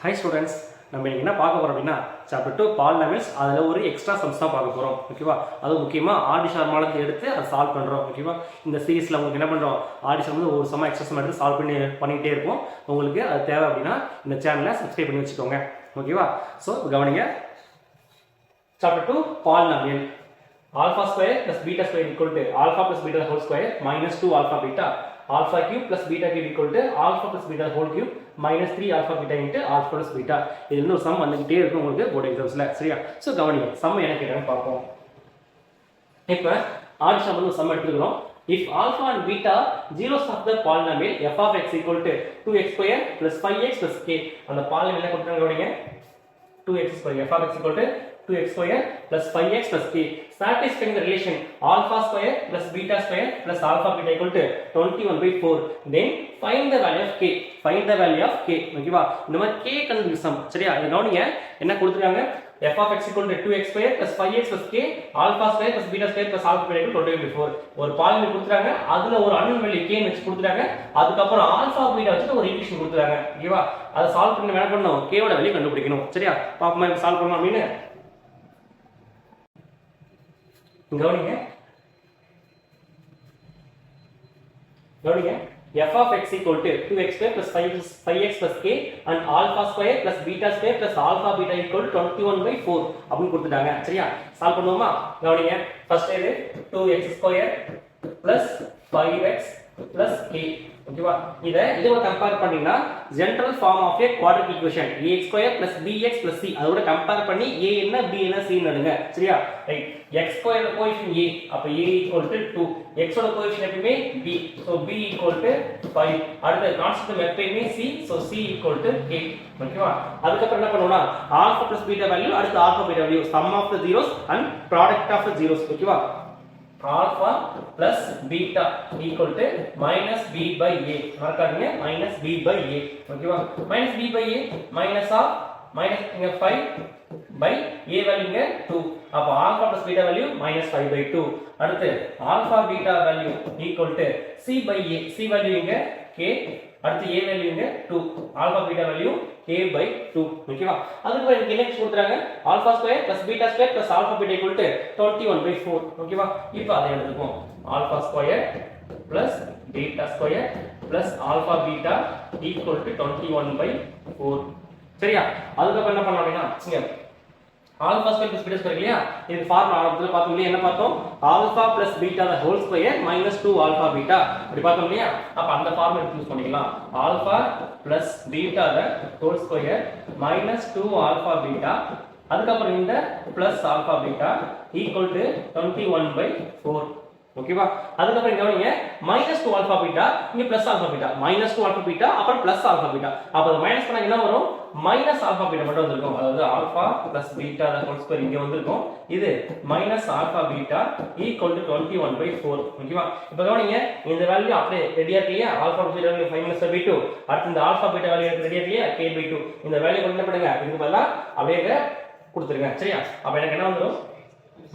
Hi students, நம்ம இன்னைக்கு என்ன பார்க்க போறோம் அப்படின்னா சாப்டர் 2 பாலினாமியல்ஸ் அதுல ஒரு எக்ஸ்ட்ரா சம்ஸ் தான் பார்க்க போறோம். ஓகேவா? அது முக்கியமா ஆர்டி ஷார்மால எடுத்து அதை சால்வ் பண்றோம். ஓகேவா? இந்த சீரிஸ்ல உங்களுக்கு என்ன பண்றோம்? ஆர்டி ஷார்மா ஒரு சம் எக்ஸ்ட்ரா சம் எடுத்து சால்வ் பண்ணிட்டே இருப்போம். உங்களுக்கு அது தேவை அப்படின்னா இந்த சேனலை சப்ஸ்கிரைப் பண்ணி வச்சுக்கோங்க. ஓகேவா? சோ கவனிங்க. Chapter 2 polynomial alpha square plus beta square equal to alpha plus beta whole square minus 2 alpha beta alpha cube plus beta cube equal to alpha plus beta whole cube minus 3 alpha beta into alpha plus beta. இது இன்னொரு some வந்துகிட்டே இருக்கும் உங்களுக்கு board எக்ஸாம்ஸ்ல. சரியா? So கவனிங்க. Some எனக்கு என்னன்னு பார்ப்போம். இப்போ ஆர்டி சம் வந்து சம் எடுத்துக்கிறோம். If alpha and beta zeros of the polynomial f of x equal to 2x square plus 5x plus k. அந்த polynomial என்ன கொடுத்தாங்க கவனிங்க. 2x square f of x equal to 2x square plus 5x plus k, satisfying the relation alpha square plus beta square plus alpha beta equal to 21/4. Then find the value of k. Find the value of k. ஓகேவா? இந்த மாதிரி k கண்டுபிடிச்சோம். சரியா? இத கவனிங்க. என்ன கொடுத்திருக்காங்க? f of x equal to 2x square plus 5x plus k alpha square plus beta square plus alpha beta equal to 21/4. ஒரு பாலினாமியல் கொடுத்திருக்காங்க. அதுல ஒரு அன்னோன் வேல்யூ k வெச்சு கொடுத்திருக்காங்க. அதுக்கு அப்புறம் ஆல்பா பீட்டா வச்சு ஒரு ஈக்குவேஷன் கொடுத்திருக்காங்க. ஓகேவா? அத சால்வ் பண்ணி என்ன பண்ணனும்? k ஓட வேல்யூ கண்டுபிடிக்கணும். சரியா? பாப்போமா இப்ப சால்வ் பண்ணலாம் அப்படினு. கவனிங்க f of x equal to 2x square plus 5x plus k and alpha square plus beta square plus alpha beta equal to 21/4 அப்படினு கொடுத்துட்டாங்க. சரியா? சால்வ் பண்ணுவோமா? கவனிங்க. ஃபர்ஸ்ட் இது 2x square plus 5x plus k. ஓகேவா? இதோட கம்பேர் பண்ணீங்கன்னா general form of a quadratic equation ax square plus bx plus c அதோட கம்பேர் பண்ணி a என்ன b என்ன c ன்னு எடுங்க. சரியா? ரைட். x square ஓட கோஎஃபிஷியன்ட் a அப்ப a equal to 2, x ஓட கோஎஃபிஷியன்ட் எப்பவுமே b, so b equal to 5. அடுத்து கான்ஸ்டன்ட் எப்பவுமே c, so c equal to k. ஓகேவா? அதுக்கு அப்புறம் என்ன பண்ணுவோம்னா ஆல்பா plus பீட்டா வேல்யூ அடுத்து alpha beta value sum of the zeros and product of the zeros. ஓகேவா? alpha plus beta equal to minus b by a. மறக்காதீங்க minus b by a. ஓகேவா? minus b by a minus of minus இங்க 5 by a value இங்க 2. அப்ப alpha plus beta value minus 5/2. அடுத்து alpha beta value equal to c by a. c value இங்க k, அடுத்து a value இங்க 2. alpha beta value k/2. ஓகேவா? அதுக்கு எனக்கு என்ன கொடுத்துறாங்க? alpha square plus beta square plus alpha beta equal to 21/4. ஓகேவா? இப்போ அதை எடுத்துப்போம். alpha square plus beta square plus alpha beta equal to 21/4. சரியா? அதுக்கு அப்புறம் என்ன பண்ணலாம் அப்படினா இங்க alpha square plus beta square இல்லையா? இது ஃபார்முலா ஆரம்பத்துல பார்த்தோம் இல்லையா? என்ன பார்த்தோம்? alpha plus beta the whole square minus 2 alpha beta. அப்படி பார்த்தோம் இல்லையா? அப்ப அந்த ஃபார்முலா யூஸ் பண்ணிக்கலாம். alpha plus beta the whole square minus 2 alpha beta அதுக்கு அப்புறம் இந்த plus alpha beta equal to 21/4. ஓகேவா? அதுக்கு அப்புறம் கவனிங்க minus 2 alpha beta இங்க plus alpha beta minus 2 alpha beta அப்புறம் plus alpha beta. அப்ப அது மைனஸ் பண்ணா என்ன வரும்? minus alpha beta மட்டும் வந்திருக்கும். அதாவது alpha plus beta the whole square இங்க வந்திருக்கும். இது minus alpha beta equal to 21/4. ஓகேவா? இப்போ கவனிங்க இந்த வேல்யூ அப்படியே ரெடியா இருக்கு இல்லையா? alpha plus beta value 5 minus 5/2. அடுத்து இந்த alpha beta வேல்யூ ரெடியா இருக்கு இல்லையா? k/2. இந்த வேல்யூ என்ன பண்ணுங்க? இதுக்கு பதிலா அப்படியே கொடுத்துருங்க. சரியா? அப்ப எனக்கு என்ன வந்துரும்?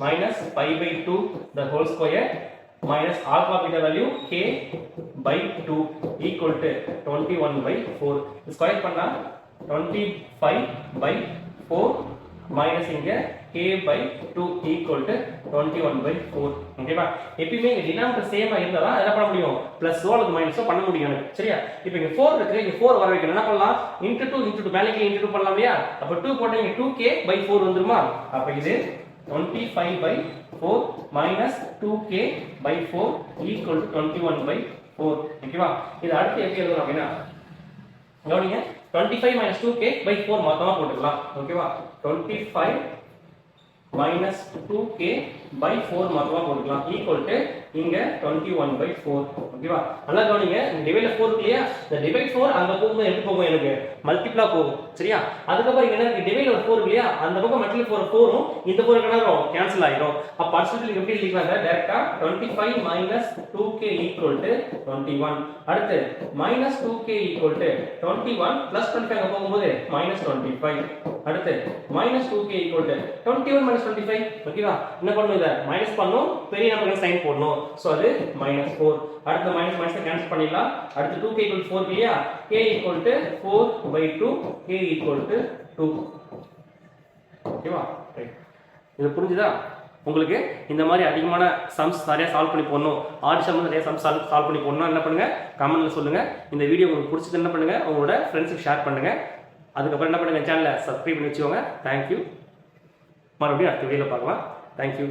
minus 5/2 the whole square minus alpha beta value k/2 equal to 21/4. Square பண்ணா 25/4 minus இங்க k/2 equal to 21/4. ஓகேவா? எப்பவுமே இங்க டினாமினேட்டர் சேமா இருந்தா தான் என்ன பண்ண முடியும்? பிளஸ் ஓ அல்லது மைனஸோ பண்ண முடியும் எனக்கு. சரியா? இப்போ இங்க 4 இருக்கு. இங்க 4 வர வைக்கணும். என்ன பண்ணலாம்? into 2 மேலே கீழ into 2 பண்ணலாம் இல்லையா? அப்ப 2 போட்டா இங்க 2k/4 வந்துருமா? அப்ப இது 25/4 minus 2k/4 equal to 21/4. ஓகேவா? இது அடுத்து எப்படி எழுதணும் அப்படினா கவனிங்க 25 minus 2k/4 மொத்தமா போட்டுக்கலாம். ஓகேவா? 25 minus 2k/4 மொத்தமா போட்டுக்கலாம் equal to இங்க 21/4. ஓகேவா? நல்லா கவனிங்க இந்த டிவைட்ல 4 இருக்கு இல்லையா? இந்த டிவைட் 4 அங்க போகும்போது எப்படி போகும்? எனக்கு மல்டிப்ளா போகும். சரியா? அதுக்கு அப்புறம் இங்க என்ன டிவைட்ல 4 இருக்கு இல்லையா? அந்த பக்கம் மல்டிப்ளை 4ம் இந்த 4 என்ன ஆகும்? கேன்சல் ஆயிடும். அப்ப பர்சன்டேஜ் எப்படி எழுதிக்கலாம்? டைரக்டா 25 minus 2k equal to 21. அடுத்து minus 2k equal to 21 plus 25 அங்க போகும்போது minus 25. அடுத்து minus 2k equal to 21 minus 25. ஓகேவா? என்ன பண்ணனும்? இத மைனஸ் பண்ணனும், பெரிய நம்பருக்கு சைன் போடணும். ஸோ அது -4. அடுத்து மைனஸ் மைனஸ் கேன்சல் பண்ணிடலாம். அடுத்து 2k = 4 இல்லையா, k = 4/2, k = 2. ஓகேவா? ரைட். இது புரிஞ்சுதா உங்களுக்கு? இந்த மாதிரி அதிகமான சம்ஸ் நிறைய சால்வ் பண்ணி போடணும், ஆட் சம் நிறைய சம்ஸ் சால்வ் பண்ணி போடணும், என்ன பண்ணுங்க கமெண்ட்ல சொல்லுங்க. இந்த வீடியோ உங்களுக்கு பிடிச்சது என்ன பண்ணுங்க உங்களோட ஃப்ரெண்ட்ஸுக்கு ஷேர் பண்ணுங்க. அதுக்கப்புறம் என்ன பண்ணுங்க சேனலை சப்ஸ்கிரைப் பண்ணி வச்சுக்கோங்க. தேங்க்யூ. மறுபடியும் அடுத்த வீடியோவில் பார்க்கலாம். தேங்க்யூ.